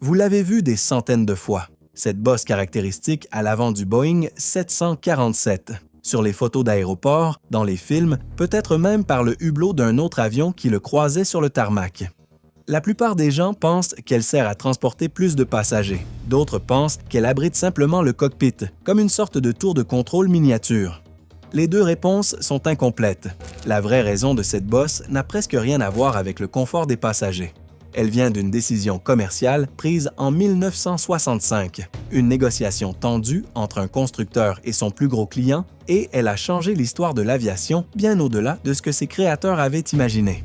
Vous l'avez vu des centaines de fois, cette bosse caractéristique à l'avant du Boeing 747. Sur les photos d'aéroports, dans les films, peut-être même par le hublot d'un autre avion qui le croisait sur le tarmac. La plupart des gens pensent qu'elle sert à transporter plus de passagers. D'autres pensent qu'elle abrite simplement le cockpit, comme une sorte de tour de contrôle miniature. Les deux réponses sont incomplètes. La vraie raison de cette bosse n'a presque rien à voir avec le confort des passagers. Elle vient d'une décision commerciale prise en 1965, une négociation tendue entre un constructeur et son plus gros client, et elle a changé l'histoire de l'aviation bien au-delà de ce que ses créateurs avaient imaginé.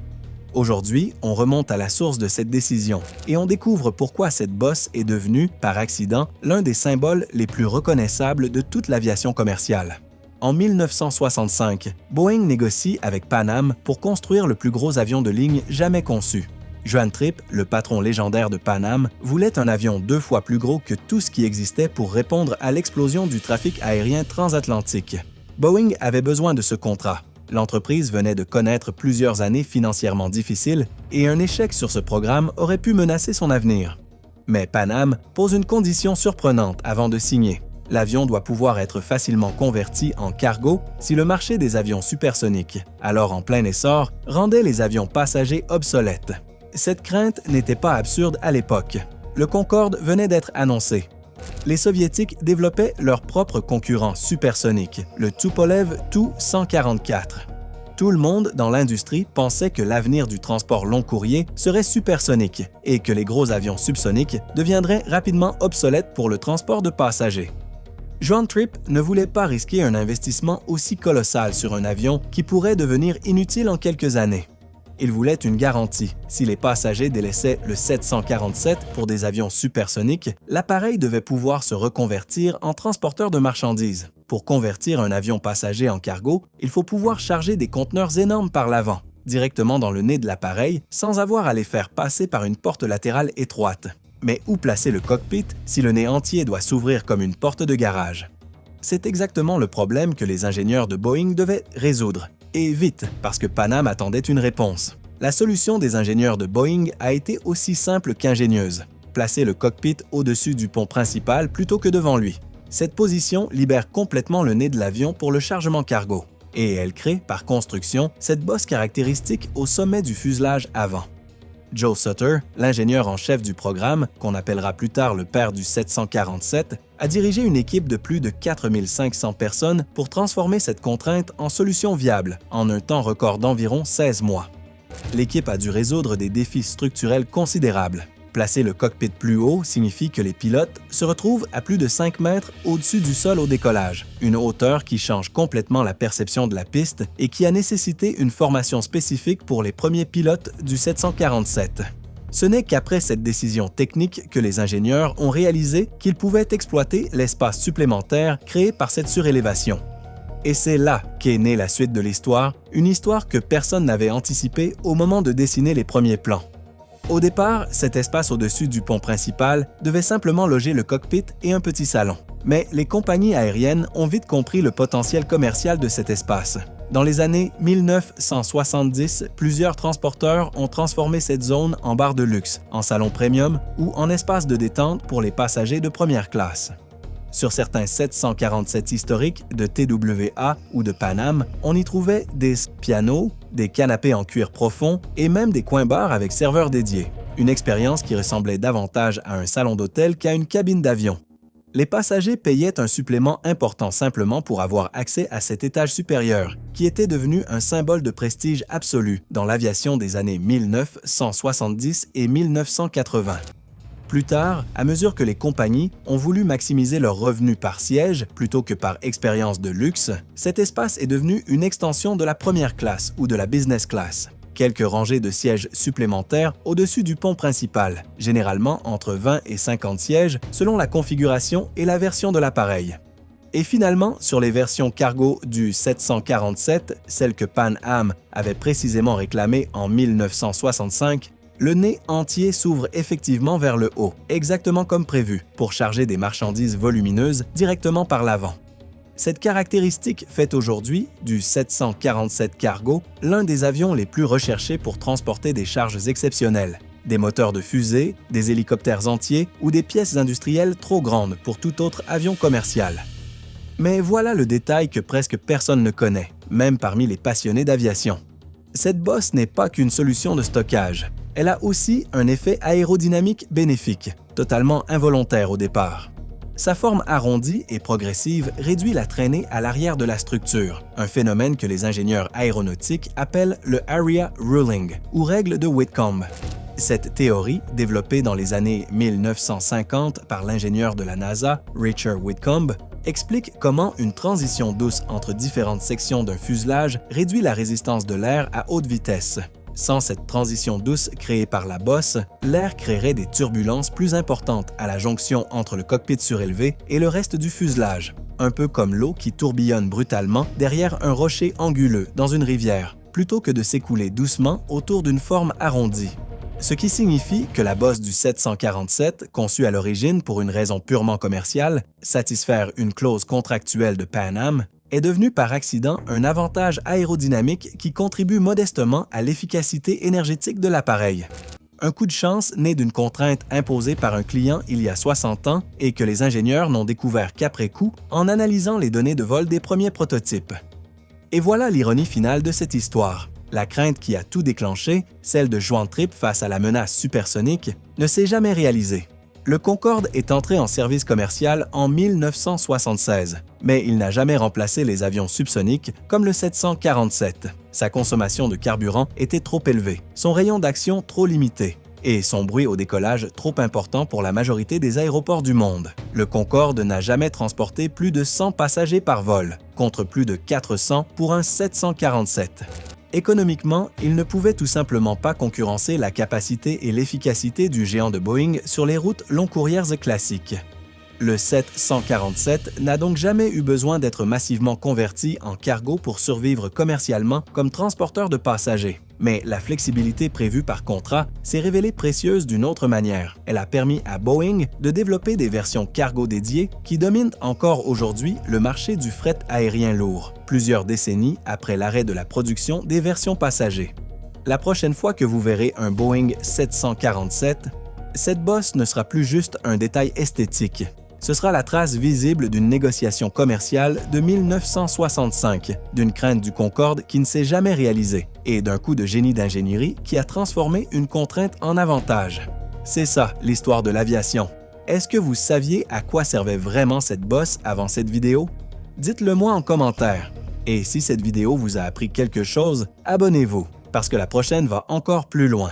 Aujourd'hui, on remonte à la source de cette décision et on découvre pourquoi cette bosse est devenue, par accident, l'un des symboles les plus reconnaissables de toute l'aviation commerciale. En 1965, Boeing négocie avec Pan Am pour construire le plus gros avion de ligne jamais conçu. Johan Tripp, le patron légendaire de Pan Am, voulait un avion 2 fois plus gros que tout ce qui existait pour répondre à l'explosion du trafic aérien transatlantique. Boeing avait besoin de ce contrat. L'entreprise venait de connaître plusieurs années financièrement difficiles et un échec sur ce programme aurait pu menacer son avenir. Mais Pan Am pose une condition surprenante avant de signer. L'avion doit pouvoir être facilement converti en cargo si le marché des avions supersoniques, alors en plein essor, rendait les avions passagers obsolètes. Cette crainte n'était pas absurde à l'époque. Le Concorde venait d'être annoncé. Les Soviétiques développaient leur propre concurrent supersonique, le Tupolev Tu-144. Tout le monde dans l'industrie pensait que l'avenir du transport long courrier serait supersonique et que les gros avions subsoniques deviendraient rapidement obsolètes pour le transport de passagers. Johan Tripp ne voulait pas risquer un investissement aussi colossal sur un avion qui pourrait devenir inutile en quelques années. Il voulait une garantie. Si les passagers délaissaient le 747 pour des avions supersoniques, l'appareil devait pouvoir se reconvertir en transporteur de marchandises. Pour convertir un avion passager en cargo, il faut pouvoir charger des conteneurs énormes par l'avant, directement dans le nez de l'appareil, sans avoir à les faire passer par une porte latérale étroite. Mais où placer le cockpit si le nez entier doit s'ouvrir comme une porte de garage? C'est exactement le problème que les ingénieurs de Boeing devaient résoudre. Et vite, parce que Pan Am attendait une réponse. La solution des ingénieurs de Boeing a été aussi simple qu'ingénieuse. Placer le cockpit au-dessus du pont principal plutôt que devant lui. Cette position libère complètement le nez de l'avion pour le chargement cargo. Et elle crée, par construction, cette bosse caractéristique au sommet du fuselage avant. Joe Sutter, l'ingénieur en chef du programme, qu'on appellera plus tard le père du 747, a dirigé une équipe de plus de 4500 personnes pour transformer cette contrainte en solution viable en un temps record d'environ 16 mois. L'équipe a dû résoudre des défis structurels considérables. Placer le cockpit plus haut signifie que les pilotes se retrouvent à plus de 5 mètres au-dessus du sol au décollage, une hauteur qui change complètement la perception de la piste et qui a nécessité une formation spécifique pour les premiers pilotes du 747. Ce n'est qu'après cette décision technique que les ingénieurs ont réalisé qu'ils pouvaient exploiter l'espace supplémentaire créé par cette surélévation. Et c'est là qu'est née la suite de l'histoire, une histoire que personne n'avait anticipée au moment de dessiner les premiers plans. Au départ, cet espace au-dessus du pont principal devait simplement loger le cockpit et un petit salon. Mais les compagnies aériennes ont vite compris le potentiel commercial de cet espace. Dans les années 1970, plusieurs transporteurs ont transformé cette zone en bar de luxe, en salon premium ou en espace de détente pour les passagers de première classe. Sur certains 747 historiques de TWA ou de Pan Am, on y trouvait des pianos, des canapés en cuir profond et même des coins-bars avec serveurs dédiés. Une expérience qui ressemblait davantage à un salon d'hôtel qu'à une cabine d'avion. Les passagers payaient un supplément important simplement pour avoir accès à cet étage supérieur, qui était devenu un symbole de prestige absolu dans l'aviation des années 1970 et 1980. Plus tard, à mesure que les compagnies ont voulu maximiser leurs revenus par siège plutôt que par expérience de luxe, cet espace est devenu une extension de la première classe ou de la business class. Quelques rangées de sièges supplémentaires au-dessus du pont principal, généralement entre 20 et 50 sièges selon la configuration et la version de l'appareil. Et finalement, sur les versions cargo du 747, celles que Pan Am avait précisément réclamées en 1965, le nez entier s'ouvre effectivement vers le haut, exactement comme prévu, pour charger des marchandises volumineuses directement par l'avant. Cette caractéristique fait aujourd'hui du 747 Cargo l'un des avions les plus recherchés pour transporter des charges exceptionnelles. des moteurs de fusée, des hélicoptères entiers ou des pièces industrielles trop grandes pour tout autre avion commercial. Mais voilà le détail que presque personne ne connaît, même parmi les passionnés d'aviation. Cette bosse n'est pas qu'une solution de stockage. Elle a aussi un effet aérodynamique bénéfique, totalement involontaire au départ. Sa forme arrondie et progressive réduit la traînée à l'arrière de la structure, un phénomène que les ingénieurs aéronautiques appellent le Area Ruling, ou règle de Whitcomb. Cette théorie, développée dans les années 1950 par l'ingénieur de la NASA, Richard Whitcomb, explique comment une transition douce entre différentes sections d'un fuselage réduit la résistance de l'air à haute vitesse. Sans cette transition douce créée par la bosse, l'air créerait des turbulences plus importantes à la jonction entre le cockpit surélevé et le reste du fuselage, un peu comme l'eau qui tourbillonne brutalement derrière un rocher anguleux dans une rivière, plutôt que de s'écouler doucement autour d'une forme arrondie. Ce qui signifie que la bosse du 747, conçue à l'origine pour une raison purement commerciale, satisfaire une clause contractuelle de Pan Am, est devenue par accident un avantage aérodynamique qui contribue modestement à l'efficacité énergétique de l'appareil. Un coup de chance né d'une contrainte imposée par un client il y a 60 ans et que les ingénieurs n'ont découvert qu'après coup en analysant les données de vol des premiers prototypes. Et voilà l'ironie finale de cette histoire. La crainte qui a tout déclenché, celle de Juan Trippe face à la menace supersonique, ne s'est jamais réalisée. Le Concorde est entré en service commercial en 1976, mais il n'a jamais remplacé les avions subsoniques comme le 747. Sa consommation de carburant était trop élevée, son rayon d'action trop limité et son bruit au décollage trop important pour la majorité des aéroports du monde. Le Concorde n'a jamais transporté plus de 100 passagers par vol, contre plus de 400 pour un 747. Économiquement, il ne pouvait tout simplement pas concurrencer la capacité et l'efficacité du géant de Boeing sur les routes long courrières classiques. Le 747 n'a donc jamais eu besoin d'être massivement converti en cargo pour survivre commercialement comme transporteur de passagers. Mais la flexibilité prévue par contrat s'est révélée précieuse d'une autre manière. Elle a permis à Boeing de développer des versions cargo dédiées qui dominent encore aujourd'hui le marché du fret aérien lourd, plusieurs décennies après l'arrêt de la production des versions passagers. La prochaine fois que vous verrez un Boeing 747, cette bosse ne sera plus juste un détail esthétique. Ce sera la trace visible d'une négociation commerciale de 1965, d'une crainte du Concorde qui ne s'est jamais réalisée et d'un coup de génie d'ingénierie qui a transformé une contrainte en avantage. C'est ça, l'histoire de l'aviation. Est-ce que vous saviez à quoi servait vraiment cette bosse avant cette vidéo? Dites-le moi en commentaire. Et si cette vidéo vous a appris quelque chose, abonnez-vous, parce que la prochaine va encore plus loin.